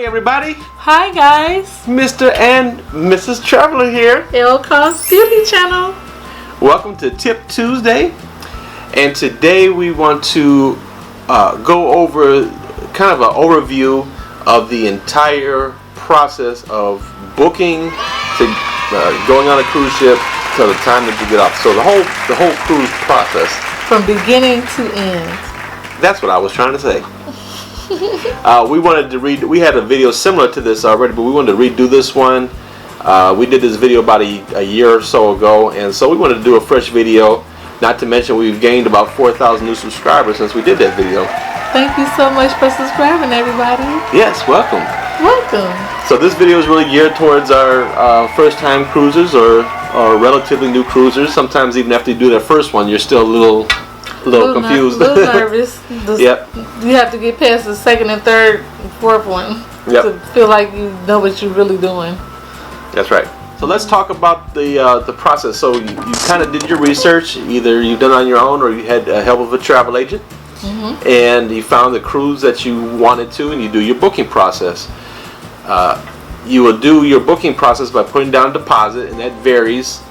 everybody. Hi guys. Mr. and Mrs. Traveler here. Ilka's Beauty Channel. Welcome to Tip Tuesday. And today we want to go over kind of an overview of the entire process of booking to going on a cruise ship to the time that you get off. So the whole cruise process. From beginning to end. That's what I was trying to say. We had a video similar to this already, but we wanted to redo this one. We did this video about a year or so ago, and so we wanted to do a fresh video. Not to mention we've gained about 4,000 new subscribers since we did that video. Thank you so much for subscribing, everybody. Yes, welcome. Welcome. So this video is really geared towards our first-time cruisers or relatively new cruisers. Sometimes even after you do that first one, you're still a little confused. A little nervous. Yep. You have to get past the second and third and fourth one to feel like you know what you're really doing. That's right. So let's talk about the process. So you kind of did your research. Either you've done it on your own or you had help of a travel agent. Mm-hmm. And you found the cruise that you wanted to, and you do your booking process. You will do your booking process by putting down a deposit, and that varies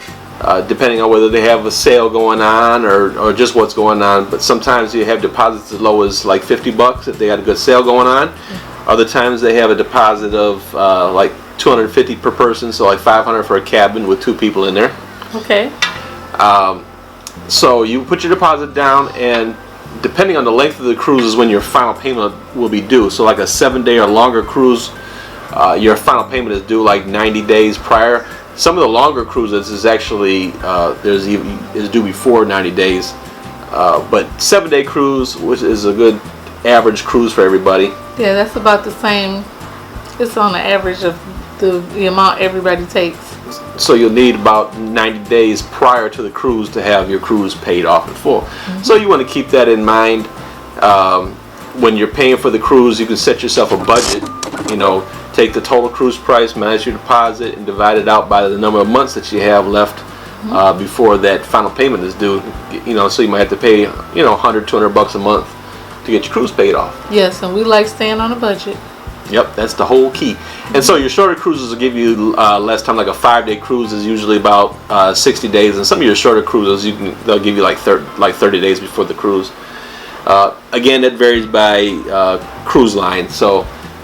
depending on whether they have a sale going on or just what's going on. But sometimes you have deposits as low as like $50 if they had a good sale going on. Mm-hmm. Other times they have a deposit of like $250 per person, so like $500 for a cabin with 2 people in there. Okay. So you put your deposit down, and depending on the length of the cruise is when your final payment will be due. So like a 7-day or longer cruise, your final payment is due like 90 days prior. Some of the longer cruises is actually is due before 90 days. But 7-day cruise, which is a good average cruise for everybody. Yeah, that's about the same. It's on the average of the amount everybody takes. So you'll need about 90 days prior to the cruise to have your cruise paid off in full. Mm-hmm. So you want to keep that in mind. When you're paying for the cruise, you can set yourself a budget. Take the total cruise price, minus your deposit, and divide it out by the number of months that you have left before that final payment is due. So you might have to pay $100, $200 a month to get your cruise paid off. Yes, and we like staying on a budget. Yep, that's the whole key. And so your shorter cruises will give you less time. Like a 5-day cruise is usually about 60 days, and some of your shorter cruises they'll give you like 30 days before the cruise. Again, that varies by cruise line.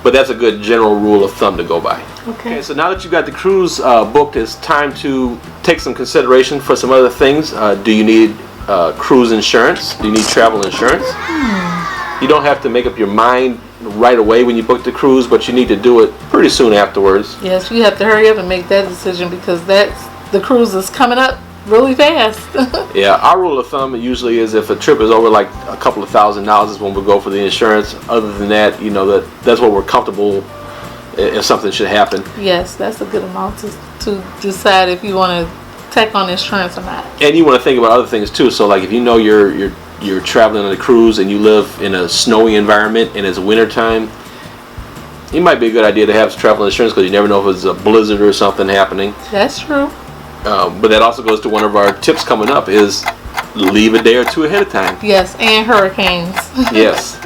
But that's a good general rule of thumb to go by. Okay, so now that you've got the cruise booked, it's time to take some consideration for some other things. Do you need cruise insurance? Do you need travel insurance? You don't have to make up your mind right away when you book the cruise, but you need to do it pretty soon afterwards. Yes, you have to hurry up and make that decision because the cruise is coming up really fast. Yeah, our rule of thumb usually is if a trip is over like a couple of $1,000s is when we go for the insurance. Other than that, that's what we're comfortable if something should happen. Yes, that's a good amount to decide if you want to take on insurance or not. And you want to think about other things too. So like if you're traveling on a cruise and you live in a snowy environment and it's winter time, it might be a good idea to have travel insurance because you never know if it's a blizzard or something happening. That's true. But that also goes to one of our tips coming up is leave a day or two ahead of time. Yes, and hurricanes. Yes.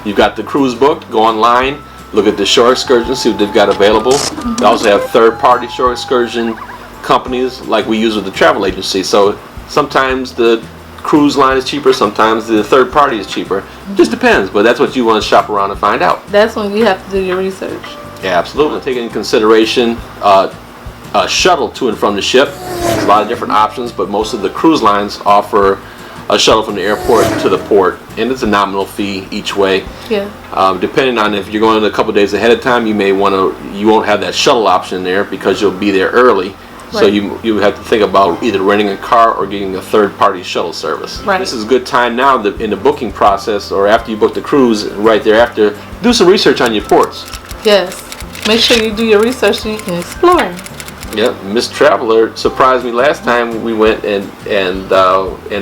You've got the cruise booked. Go online, look at the shore excursions, see what they've got available. Mm-hmm. They also have third-party shore excursion companies like we use with the travel agency. So sometimes the cruise line is cheaper, sometimes the third party is cheaper. Mm-hmm. Just depends, but that's what you want to shop around and find out. That's when you have to do your research. Yeah, absolutely. Take into consideration a shuttle to and from the ship. There's a lot of different options, but most of the cruise lines offer a shuttle from the airport to the port, and it's a nominal fee each way. Yeah. Depending on if you're going a couple days ahead of time, you won't have that shuttle option there because you'll be there early. Right. So you have to think about either renting a car or getting a third-party shuttle service. Right. This is a good time now in the booking process or after you book the cruise, right thereafter, do some research on your ports. Yes. Make sure you do your research so you can explore. Yeah, Miss Traveler surprised me last time we went and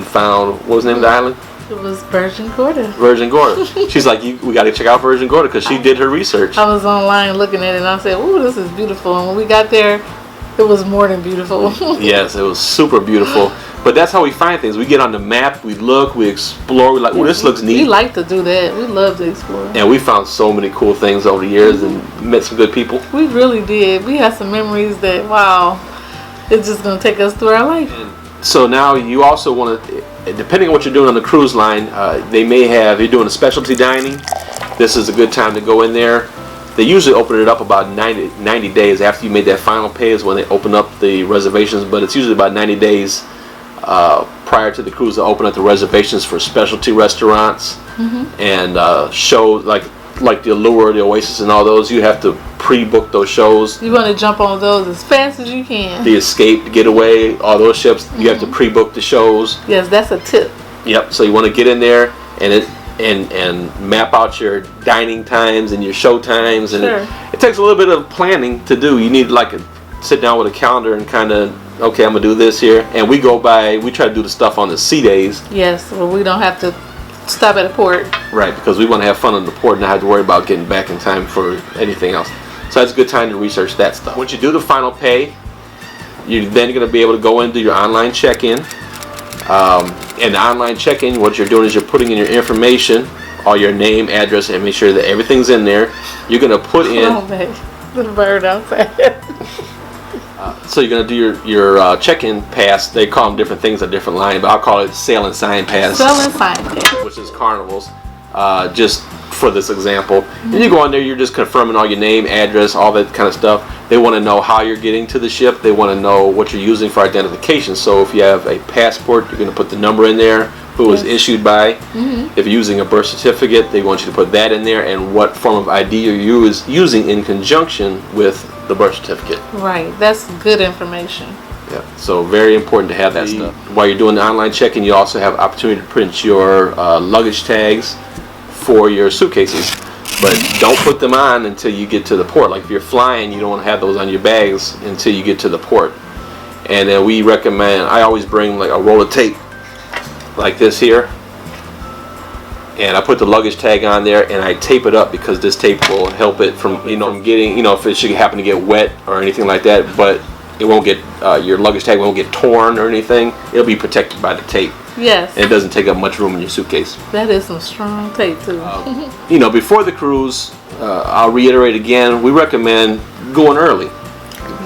found, what was the name of the island? It was Virgin Gorda. Virgin Gorda. She's like, we got to check out Virgin Gorda because she did her research. I was online looking at it and I said, "Ooh, this is beautiful." And when we got there, it was more than beautiful. Yes, it was super beautiful. But that's how we find things. We get on the map, we look, we explore, we're like, oh, this looks neat. We like to do that. We love to explore. And we found so many cool things over the years and met some good people. We really did. We had some memories that, wow, it's just going to take us through our life. And so now you also want to, depending on what you're doing on the cruise line, they may have, you're doing a specialty dining. This is a good time to go in there. They usually open it up about 90 days after you made that final pay is when they open up the reservations, but it's usually about 90 days prior to the cruise to open up the reservations for specialty restaurants and shows like the Allure, the Oasis, and all those. You have to pre-book those shows. You want to jump on those as fast as you can. The Escape, the Getaway, all those ships. You have to pre-book the shows. Yes, that's a tip. Yep. So you want to get in there and map out your dining times and your show times, and it takes a little bit of planning to do. You need sit down with a calendar and kind of, okay, I'm gonna do this here, and we try to do the stuff on the sea days. Yes, well, we don't have to stop at a port. Right, because we want to have fun on the port and not have to worry about getting back in time for anything else. So that's a good time to research that stuff. Once you do the final pay, you're then going to be able to go into your online check-in. And the online check-in, what you're doing is you're putting in your information, all your name, address, and make sure that everything's in there. You're going to put in... Oh, man. The bird outside. So you're going to do your check-in pass. They call them different things on different lines, but I'll call it sail and sign pass. Sail and sign pass. Which is Carnival's, just for this example. And you go on there, you're just confirming all your name, address, all that kind of stuff. They want to know how you're getting to the ship. They want to know what you're using for identification. So if you have a passport, you're going to put the number in there, who it was issued by. If you're using a birth certificate, they want you to put that in there and what form of ID you're using in conjunction with the birth certificate. Right, that's good information. Yeah, so very important to have that stuff. While you're doing the online check-in, you also have opportunity to print your luggage tags for your suitcases. But don't put them on until you get to the port. Like if you're flying, you don't want to have those on your bags until you get to the port. And then we recommend, I always bring like a roll of tape like this here. And I put the luggage tag on there and I tape it up because this tape will help it from getting, if it should happen to get wet or anything like that, but it won't get, your luggage tag won't get torn or anything. It'll be protected by the tape. Yes. And it doesn't take up much room in your suitcase. That is some strong tape too. Before the cruise, I'll reiterate again, we recommend going early.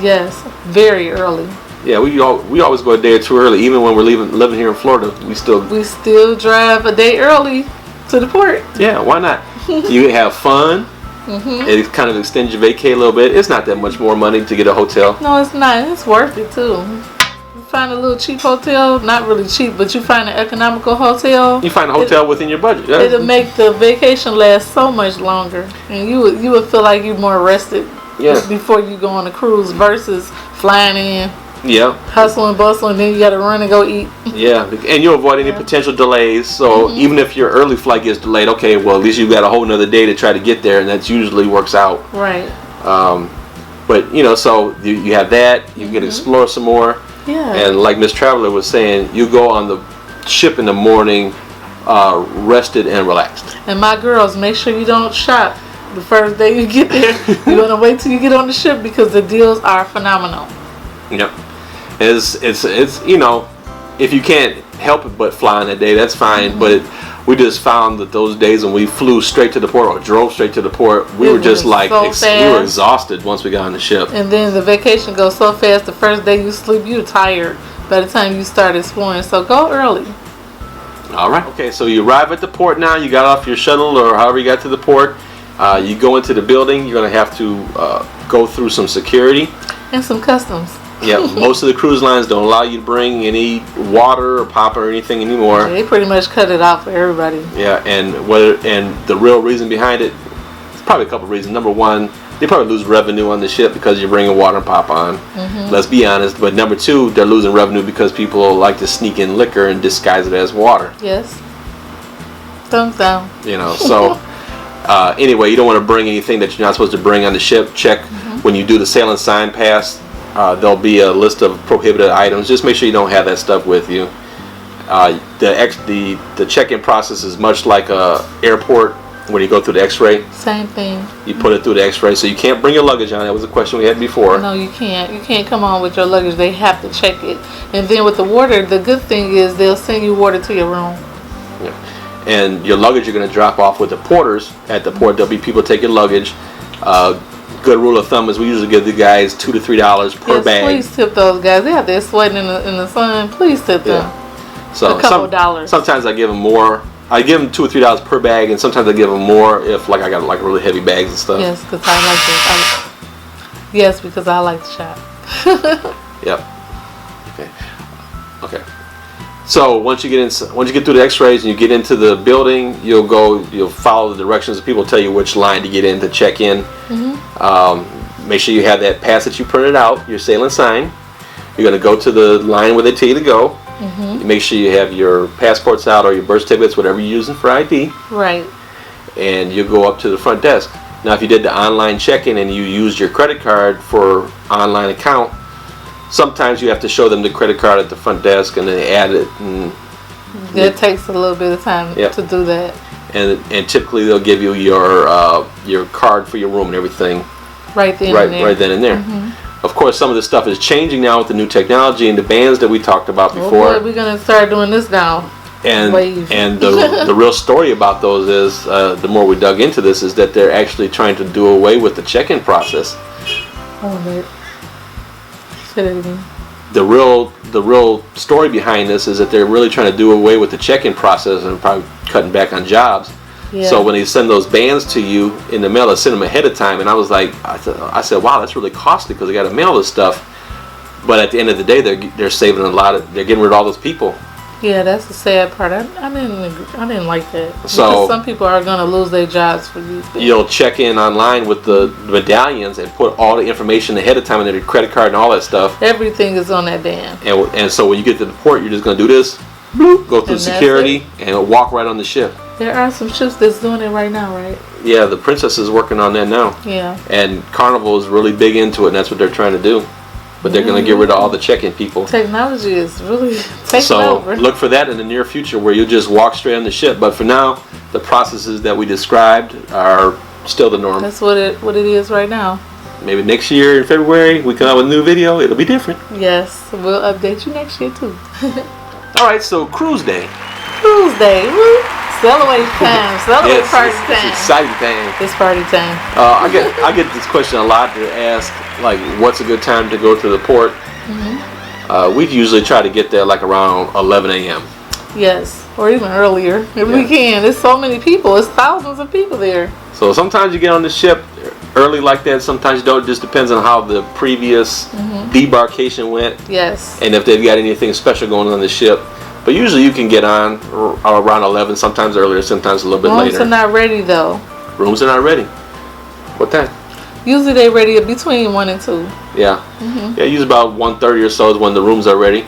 Yes, very early. Yeah, we always go a day or two early, even when we're living here in Florida. We still drive a day early to the port. Yeah, why not? You have fun. It kind of extends your vacay a little bit. It's not that much more money to get a hotel. No, it's not. It's worth it too. You find a little cheap hotel, not really cheap, but you find an economical hotel. You find a hotel within your budget. Yeah. It'll make the vacation last so much longer, and you would feel like you're more rested. Yeah. Before you go on a cruise versus flying in. Yeah. Hustle and bustle, and then you got to run and go eat. Yeah, and you'll avoid any potential delays. So even if your early flight gets delayed, okay, well at least you've got a whole nother day to try to get there, and that usually works out. Right. But so you have that. You can explore some more. Yeah. And like Miss Traveler was saying, you go on the ship in the morning, rested and relaxed. And my girls, make sure you don't shop the first day you get there. You want to wait till you get on the ship because the deals are phenomenal. Yep. It's if you can't help it but fly on that day, that's fine. But we just found that those days when we flew straight to the port or drove straight to the port, we were just like we were exhausted once we got on the ship. And then the vacation goes so fast. The first day you sleep, you're tired by the time you start exploring. So go early. All right. Okay. So you arrive at the port now. You got off your shuttle or however you got to the port. You go into the building. You're going to have to go through some security and some customs. Yeah, most of the cruise lines don't allow you to bring any water or pop or anything anymore. They pretty much cut it out for everybody. Yeah, and the real reason behind it, it's probably a couple of reasons. Number one, they probably lose revenue on the ship because you're bringing water and pop on. Let's be honest. But number two, they're losing revenue because people like to sneak in liquor and disguise it as water. Yes. Thumbs down. So anyway, you don't want to bring anything that you're not supposed to bring on the ship. Check when you do the sail and sign pass. There'll be a list of prohibited items. Just make sure you don't have that stuff with you. The check-in process is much like a airport when you go through the X-ray? Same thing. You put it through the X-ray, so you can't bring your luggage on. That was a question we had before. No, you can't. You can't come on with your luggage. They have to check it. And then with the water, the good thing is they'll send you water to your room. Yeah. And your luggage you're going to drop off with the porters at the port. There'll be people take your luggage. Good rule of thumb is we usually give the guys $2 to $3 per bag. Please tip those guys. They're out there sweating in the sun. Please tip them. So a couple dollars. Sometimes I give them more. I give them $2 or $3 per bag, and sometimes I give them more if like I got like really heavy bags and stuff. Yes, because I like to. Yes, because I like to shop. Yep. Okay. So once you get through the X-rays and you get into the building, you'll follow the directions. People tell you which line to get in to check in. Make sure you have that pass that you printed out, your sailing sign. You're going to go to the line where they tell you to go. You make sure you have your passports out or your birth certificates, whatever you're using for ID. Right. And you go up to the front desk. Now, if you did the online check-in and you used your credit card for online account, sometimes you have to show them the credit card at the front desk and then add it. And it takes a little bit of time to do that. And typically they'll give you your card for your room and everything. Right then and there. Of course, some of this stuff is changing now with the new technology and the bands that we talked about before. Oh boy, we're gonna start doing this now. And the real story about those is, the more we dug into this, is that they're actually trying to do away with the check-in process. Oh, wait. Say that again. The real story behind this is that they're really trying to do away with the check-in process and probably cutting back on jobs. Yeah. So when they send those bands to you in the mail, they send them ahead of time. And I was like, I said, wow, that's really costly because they got to mail this stuff. But at the end of the day, they're saving they're getting rid of all those people. Yeah, that's the sad part. I didn't like that. So because some people are gonna lose their jobs for these things. You'll check in online with the medallions and put all the information ahead of time and their credit card and all that stuff. Everything is on that band. And so when you get to the port, you're just gonna do this, bloop, go through security, and walk right on the ship. There are some ships that's doing it right now, right? Yeah, the Princess is working on that now. Yeah. And Carnival is really big into it, and that's what they're trying to do. But they're going to get rid of all the check-in people. Technology is really taking over. So look for that in the near future where you'll just walk straight on the ship. But for now, the processes that we described are still the norm. That's what it is right now. Maybe next year in February, we come out with a new video. It'll be different. Yes, we'll update you next year too. All right, so cruise day. Cruise day. Woo. Celebrate time. Celebrate party time. It's exciting time. It's party time. I get this question a lot. To ask, like, what's a good time to go to the port? We usually try to get there like around 11 a.m. Yes, or even earlier if we can. There's so many people. There's thousands of people there. So sometimes you get on the ship early like that. Sometimes you don't. It just depends on how the previous debarkation went. Yes. And if they've got anything special going on the ship. But usually you can get on around 11, sometimes earlier, sometimes a little bit later. Rooms are not ready though. Rooms are not ready. What time? Usually they're ready between 1 and 2. Yeah. Yeah, usually about 1:30 or so is when the rooms are ready.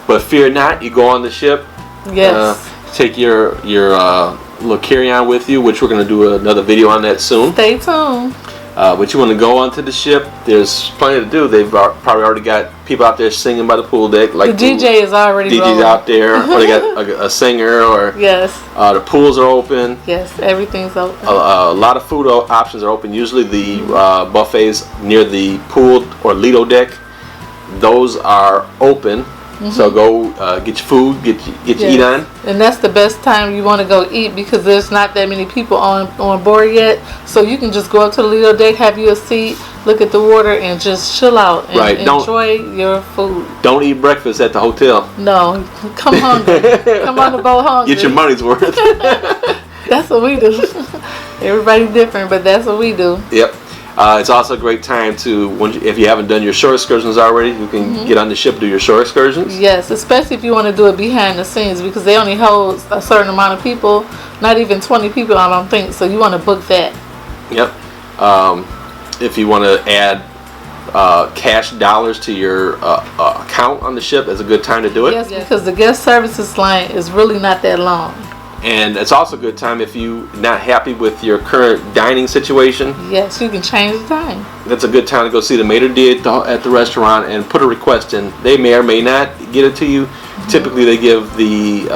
But fear not, you go on the ship. Yes. Take your little carry-on with you, which we're going to do another video on that soon. Stay tuned. But you want to go onto the ship. There's plenty to do. They've probably already got people out there singing by the pool deck. Like the DJ is already DJ's rolling. out there, or they got a singer, or yes. The pools are open. Yes, everything's open. A lot of food options are open. Usually the buffets near the pool or Lido deck, those are open. So go get your food, get your eat on. And that's the best time you want to go eat because there's not that many people on board yet. So you can just go up to the Lido deck, have you a seat, look at the water, and just chill out and enjoy your food. Don't eat breakfast at the hotel. No, come hungry. Come on the boat hungry. Get your money's worth. That's what we do. Everybody's different, but that's what we do. Yep. It's also a great time to, if you haven't done your shore excursions already, you can get on the ship and do your shore excursions. Yes, especially if you want to do it behind the scenes because they only hold a certain amount of people, not even 20 people, I don't think. So you want to book that. Yep. If you want to add cash dollars to your account on the ship, it's a good time to do it. Yes, because the guest services line is really not that long. And it's also a good time if you're not happy with your current dining situation. Yes, you can change the time. That's a good time to go see the maitre d' at the restaurant and put a request in. They may or may not get it to you. Typically, they give the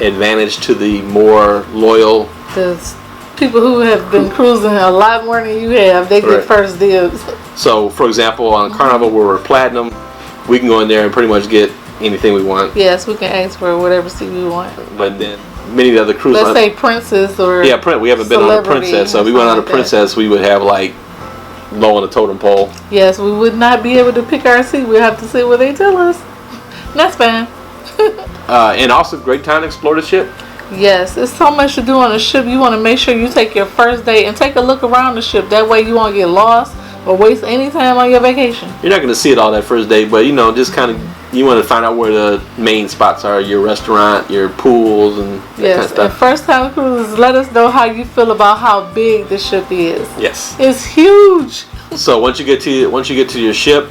advantage to the more loyal The people who have been cruising a lot more than you have, they get first dibs. So, for example, on Carnival, where we're platinum, we can go in there and pretty much get anything we want. Yes, we can ask for whatever seat we want. But then many of the other cruises, let's say princess or we haven't been on a princess, so if we went on a princess, we would have like low on the totem pole. Yes, we would not be able to pick our seat. We have to sit where they tell us. That's fine. And also, great time to explore the ship. Yes, there's so much to do on a ship. You want to make sure you take your first day and take a look around the ship. That way you won't get lost or waste any time on your vacation. You're not going to see it all that first day, but just kind of, you want to find out where the main spots are, your restaurant, your pools, and that kind of stuff. And first time cruises, let us know how you feel about how big the ship is. Yes. It's huge. So once you get to your ship,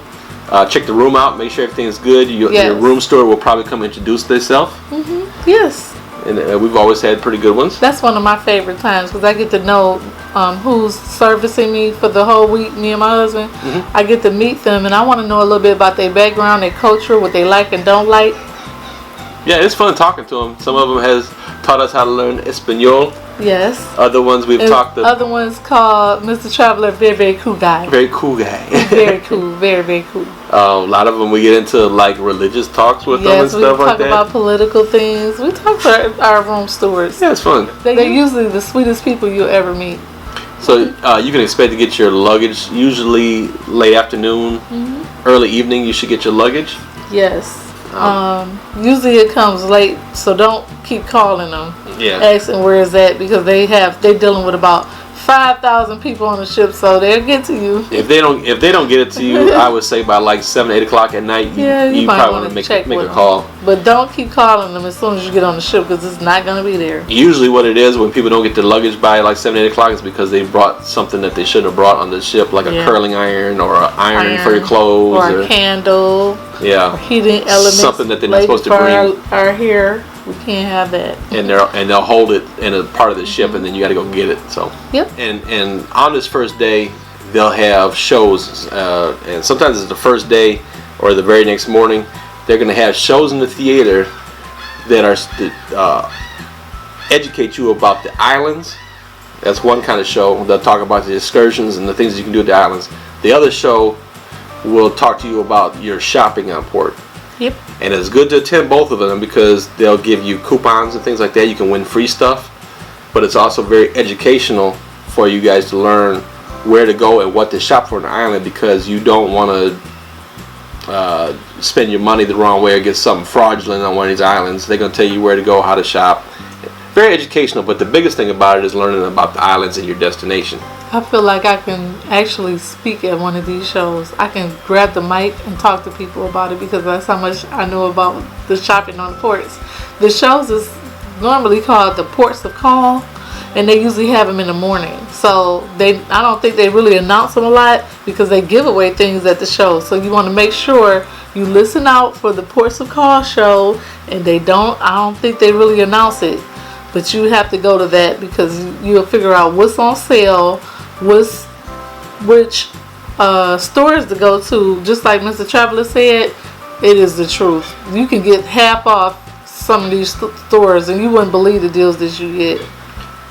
check the room out, make sure everything's good. Your room steward will probably come introduce themselves. Yes. And we've always had pretty good ones. That's one of my favorite times because I get to know who's servicing me for the whole week, me and my husband. I get to meet them and I want to know a little bit about their background, their culture, what they like and don't like. Yeah, it's fun talking to them. Some of them has taught us how to learn Espanol. Yes. Other ones we've talked to. Other ones called Mr. Traveler, very, very cool guy. Very cool guy. Very cool. Very, very cool. A lot of them we get into like religious talks with them and stuff like that. Yes, we talk about political things. We talk to our room stewards. Yeah, it's fun. They're usually the sweetest people you'll ever meet. So you can expect to get your luggage usually late afternoon, early evening. You should get your luggage. Yes. Usually it comes late, so don't keep calling them. Yeah. Asking where is that because they're dealing with about 5,000 people on the ship, so they'll get to you. If they don't get it to you, I would say by like 7, 8 o'clock at night, you probably want to make a call. But don't keep calling them as soon as you get on the ship because it's not going to be there. Usually what it is when people don't get their luggage by like 7, 8 o'clock is because they brought something that they shouldn't have brought on the ship, like a curling iron or an iron for your clothes. Or a candle. Yeah. Or heating elements. Something that they're not supposed to bring. Our hair. We can't have that. And they'll hold it in a part of the ship, and then you got to go get it. So. Yep. And on this first day, they'll have shows, and sometimes it's the first day or the very next morning. They're going to have shows in the theater that are educate you about the islands. That's one kind of show. They'll talk about the excursions and the things you can do at the islands. The other show will talk to you about your shopping on port. Yep. And it's good to attend both of them because they'll give you coupons and things like that. You can win free stuff. But it's also very educational for you guys to learn where to go and what to shop for on the island because you don't want to spend your money the wrong way or get something fraudulent on one of these islands. They're going to tell you where to go, how to shop. Very educational, but the biggest thing about it is learning about the islands and your destination. I feel like I can actually speak at one of these shows. I can grab the mic and talk to people about it because that's how much I know about the shopping on the ports. The shows is normally called the Ports of Call, and they usually have them in the morning. So I don't think they really announce them a lot because they give away things at the show. So you want to make sure you listen out for the Ports of Call show, and I don't think they really announce it. But you have to go to that because you'll figure out what's on sale, which stores to go to. Just like Mr. Traveler said, it is the truth. You can get half off some of these stores and you wouldn't believe the deals that you get.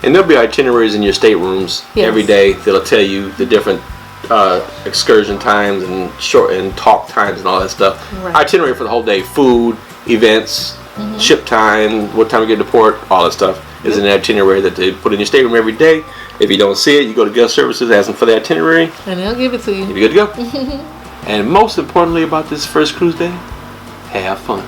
And there'll be itineraries in your staterooms every day that'll tell you the different excursion times and talk times and all that stuff. Right. Itinerary for the whole day, food, events, ship time, what time we get to port, all that stuff is an itinerary that they put in your stateroom every day. If you don't see it, you go to guest services, ask them for the itinerary, and they'll give it to you. You're good to go. And most importantly about this first cruise day, have fun.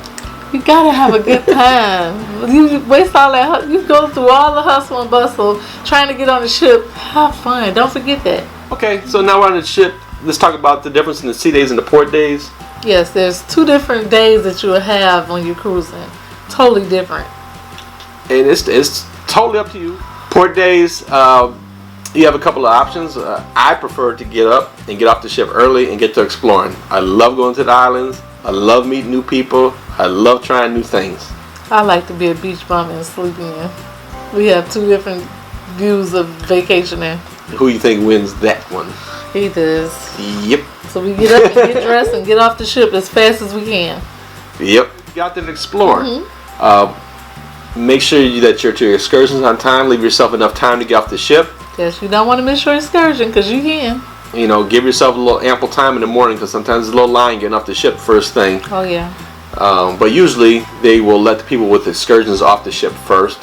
You gotta have a good time. You waste all that. You go through all the hustle and bustle trying to get on the ship. Have fun. Don't forget that. Okay, so now we're on the ship. Let's talk about the difference in the sea days and the port days. Yes, there's 2 different days that you'll have when you're cruising. Totally different. And it's totally up to you. Port days, you have a couple of options. I prefer to get up and get off the ship early and get to exploring. I love going to the islands. I love meeting new people. I love trying new things. I like to be a beach bum and sleep in. We have 2 different views of vacationing. Who you think wins that one? He does. Yep. So we get up and get dressed and get off the ship as fast as we can. Yep. Get out there and explore. Make sure that you're to your excursions on time. Leave yourself enough time to get off the ship. Yes, you don't want to miss your excursion because you can. You know, give yourself a little ample time in the morning because sometimes there's a little line getting off the ship first thing. Oh, yeah. But usually they will let the people with excursions off the ship first.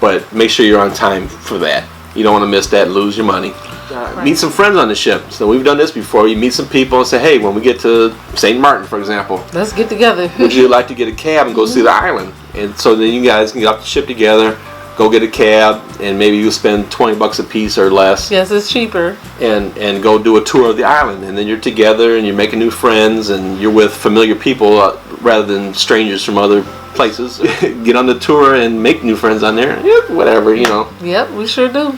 But make sure you're on time for that. You don't want to miss that and lose your money. Right. Meet some friends on the ship. So we've done this before. You meet some people and say, hey, when we get to St. Martin, for example, let's get together. Would you like to get a cab and go see the island? And so then you guys can get off the ship together, go get a cab, and maybe you spend $20 a piece or less. Yes, it's cheaper. And go do a tour of the island. And then you're together and you're making new friends and you're with familiar people rather than strangers from other places. Get on the tour and make new friends on there. Yeah, whatever, you know. Yep, we sure do.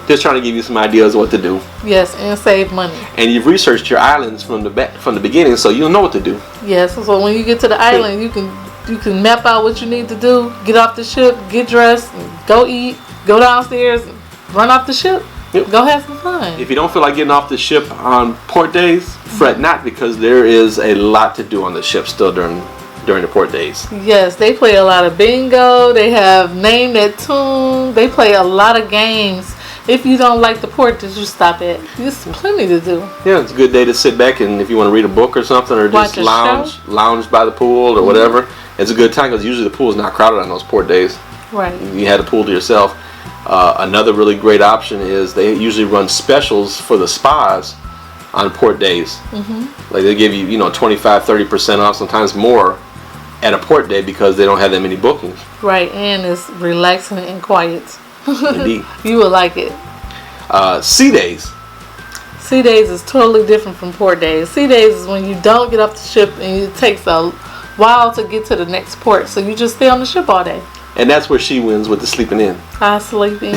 Just trying to give you some ideas of what to do. Yes, and save money. And you've researched your islands from the beginning, so you'll know what to do. Yes, so when you get to the island, you can map out what you need to do. Get off the ship, get dressed, go eat, go downstairs, run off the ship. Yep. Go have some fun. If you don't feel like getting off the ship on port days, fret not, because there is a lot to do on the ship still during the port days. Yes, they play a lot of bingo. They have Name That Tune. They play a lot of games. If you don't like the port that you stop at, there's plenty to do. Yeah, it's a good day to sit back and if you want to read a book or something, or just lounge by the pool or whatever. It's a good time because usually the pool is not crowded on those port days. Right. You had a pool to yourself. Another really great option is they usually run specials for the spas on port days. Mm-hmm. Like they give you, 25-30% off, sometimes more at a port day because they don't have that many bookings. Right, and it's relaxing and quiet. Indeed. You will like it. Sea days. Sea days is totally different from port days. Sea days is when you don't get off the ship and it takes a while to get to the next port. So you just stay on the ship all day. And that's where she wins with the sleeping in. I sleep in.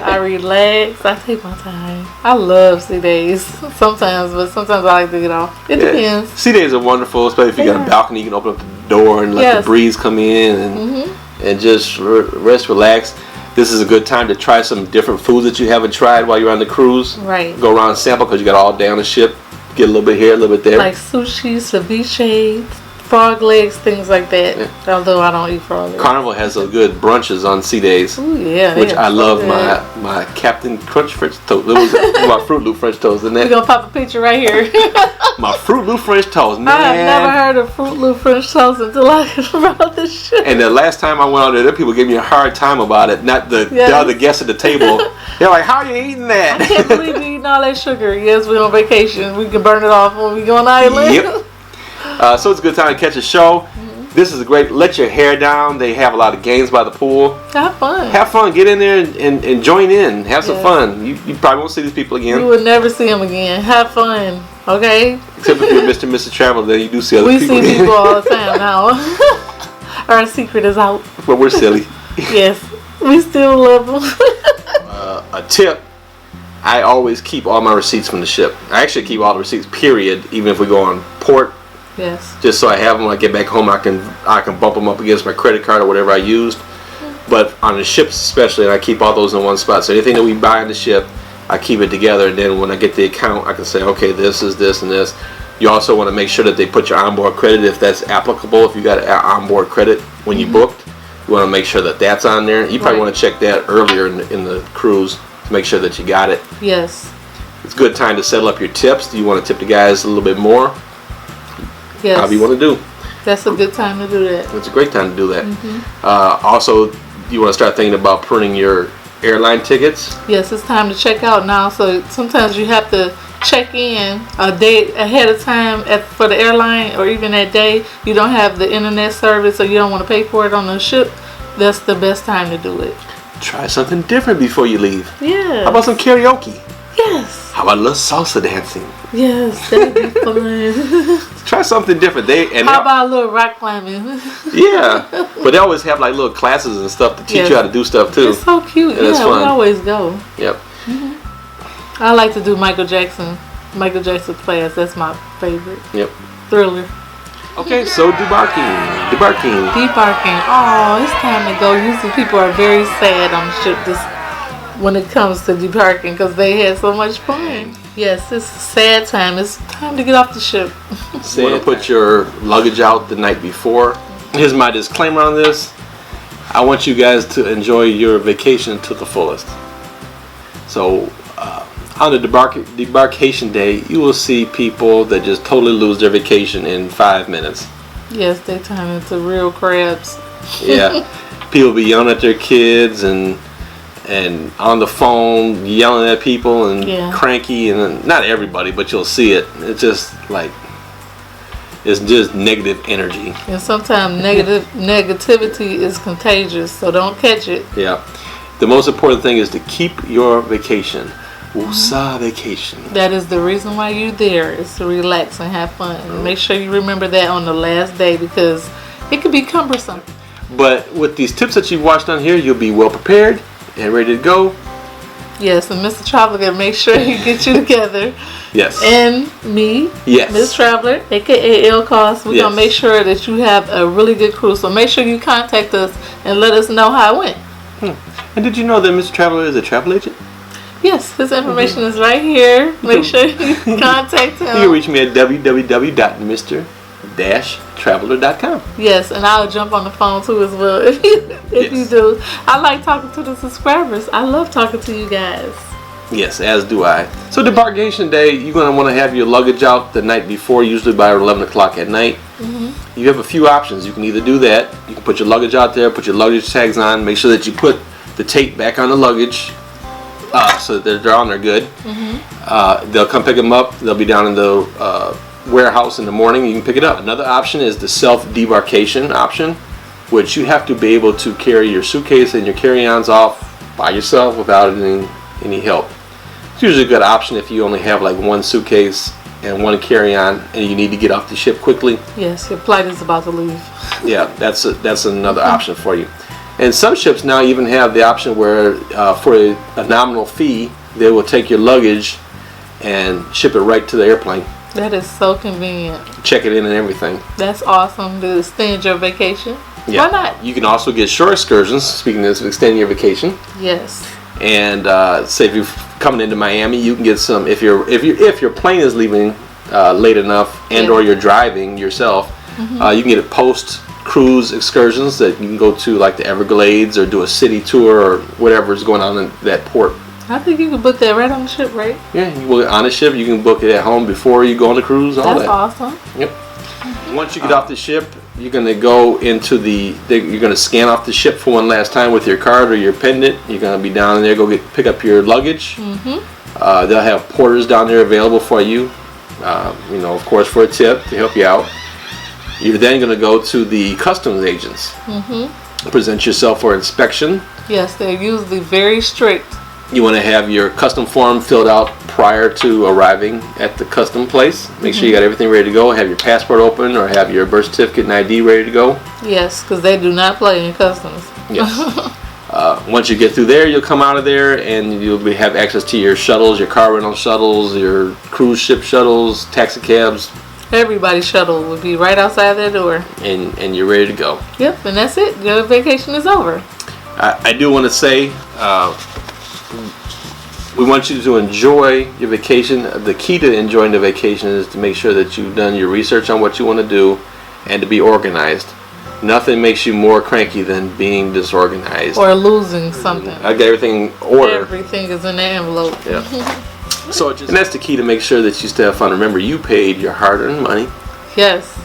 I relax. I take my time. I love sea days sometimes, but sometimes I like to get off. It depends. Sea days are wonderful, especially if you got a balcony. You can open up the door and let the breeze come in and just rest, relax. This is a good time to try some different foods that you haven't tried while you're on the cruise. Right. Go around and sample because you got all day on the ship. Get a little bit here, a little bit there. Like sushi, ceviche, frog legs, things like that. Yeah. Although I don't eat frog legs. Carnival has a good brunches on sea days. Ooh, yeah. Which I love my Captain Crunch French toast. It was my Fruit Loop French toast, isn't it? We're going to pop a picture right here. My Fruit Loop French toast, man. I have never heard of Fruit Loop French toast until I brought this shit. And the last time I went out there, people gave me a hard time about it. Not the other guests at the table. They're like, how are you eating that? I can't believe you're eating all that sugar. Yes, we're on vacation. We can burn it off when we go on the island. Yep. So it's a good time to catch a show. Mm-hmm. This is a great, let your hair down. They have a lot of games by the pool. Have fun. Have fun. Get in there and join in. Have some fun. You probably won't see these people again. You will never see them again. Have fun. Okay? Except if you're Mr. and Mrs. Travel, then you do see other people. We see people all the time now. Our secret is out. But we're silly. Yes. We still love them. A tip. I always keep all my receipts from the ship. I actually keep all the receipts, period, even if we go on port. Yes. Just so I have them when I get back home, I can bump them up against my credit card or whatever I used. But on the ships especially, and I keep all those in one spot. So anything that we buy on the ship, I keep it together, and then when I get the account, I can say, okay, this is this and this. You also want to make sure that they put your onboard credit, if that's applicable. If you got an onboard credit when you booked, you want to make sure that that's on there. You probably want to check that earlier in the cruise to make sure that you got it. Yes. It's a good time to settle up your tips. Do you want to tip the guys a little bit more? Yes. However you want to do. That's a good time to do that. It's a great time to do that. Also, you want to start thinking about printing your airline tickets. Yes, it's time to check out now. So sometimes you have to check in a day ahead of time for the airline, or even that day you don't have the internet service or you don't want to pay for it on the ship. That's the best time to do it. Try something different before you leave. Yeah. How about some karaoke? Yes. How about a little salsa dancing? Yes, that'd be fun. Try something different. How about a little rock climbing? Yeah, but they always have like little classes and stuff to teach you how to do stuff too. It's so cute. And it's fun. We always go. Yep. I like to do Michael Jackson class. That's my favorite. Yep. Thriller. Okay, so debarking. Oh, it's time to go. Usually people are very sad on the ship when it comes to debarking because they had so much fun. Yes, it's a sad time. It's time to get off the ship. You want to put your luggage out the night before. Here's my disclaimer on this. I want you guys to enjoy your vacation to the fullest. So on the debarkation day, you will see people that just totally lose their vacation in 5 minutes. Yes, they turn into real crabs. Yeah. People be yelling at their kids and on the phone yelling at people and cranky, and not everybody, but you'll see it. It's just like, it's just negative energy. And sometimes negativity is contagious, so don't catch it. Yeah. The most important thing is to keep your vacation. Woosah vacation. That is the reason why you're there, is to relax and have fun. And make sure you remember that on the last day, because it could be cumbersome. But with these tips that you've watched on here, you'll be well prepared and ready to go. Yes, and Mr. Traveler can make sure he gets you together. Yes. And me, yes, Miss Traveler, aka L Cost, we're going to make sure that you have a really good cruise. So make sure you contact us and let us know how it went. And did you know that Mr. Traveler is a travel agent? Yes, his information is right here. Make sure you contact him. You can reach me at www.mr-traveler.com. Yes, and I'll jump on the phone too as well if you do. I like talking to the subscribers. I love talking to you guys. Yes, as do I. So debarkation day, you're going to want to have your luggage out the night before, usually by 11 o'clock at night. You have a few options. You can either do that. You can put your luggage out there, put your luggage tags on, make sure that you put the tape back on the luggage so that they're on there good. They'll come pick them up. They'll be down in the warehouse in the morning. You can pick it up. Another option is the self-debarkation option, which you have to be able to carry your suitcase and your carry-ons off by yourself without any help. It's usually a good option if you only have like one suitcase and one carry-on and you need to get off the ship quickly. Yes, your flight is about to leave. Yeah, that's another option for you. And some ships now even have the option where for a nominal fee, they will take your luggage and ship it right to the airplane. That is so convenient. Check it in and everything. That's awesome to extend your vacation. Yeah. Why not? You can also get shore excursions, speaking of extending your vacation. Yes. And say if you're coming into Miami, you can get some, if your plane is leaving late enough and or you're driving yourself, you can get a post-cruise excursions that you can go to like the Everglades or do a city tour or whatever is going on in that port. I think you can book that right on the ship, right? Yeah, you can book it on the ship. You can book it at home before you go on the cruise. All That's awesome. Yep. Once you get off the ship, you're going to go into you're going to scan off the ship for one last time with your card or your pendant. You're going to be down there, pick up your luggage. They'll have porters down there available for you, of course, for a tip to help you out. You're then going to go to the customs agents. Present yourself for inspection. Yes, they're usually very strict. You want to have your custom form filled out prior to arriving at the custom place. Make sure you got everything ready to go. Have your passport open or have your birth certificate and ID ready to go. Yes, because they do not play in customs. Yes. Once you get through there, you'll come out of there and you'll have access to your shuttles, your car rental shuttles, your cruise ship shuttles, taxi cabs. Everybody's shuttle will be right outside their door. And you're ready to go. Yep, and that's it. Your vacation is over. I do want to say, we want you to enjoy your vacation. The key to enjoying the vacation is to make sure that you've done your research on what you want to do and to be organized. Nothing makes you more cranky than being disorganized. Or losing something. I got everything ordered. Everything is in the envelope. Yeah. And that's the key to make sure that you still have fun. Remember, you paid your hard-earned money. Yes.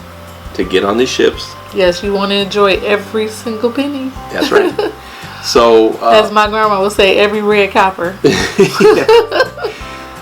To get on these ships. Yes, you want to enjoy every single penny. That's right. So, as my grandma would say, every red copper.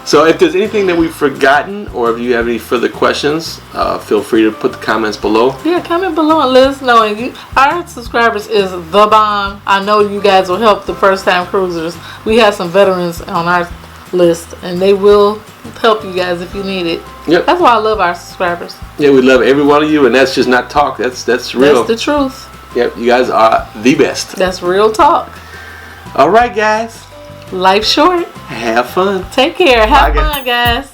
So if there's anything that we've forgotten or if you have any further questions, feel free to put the comments below. Yeah, comment below and let us know. And our subscribers is the bomb. I know you guys will help the first time cruisers. We have some veterans on our list and they will help you guys if you need it. Yep. That's why I love our subscribers. Yeah, we love every one of you, and that's just not talk. That's real. That's the truth. Yep, you guys are the best. That's real talk. All right, guys. Life's short. Have fun. Take care. Have fun, guys.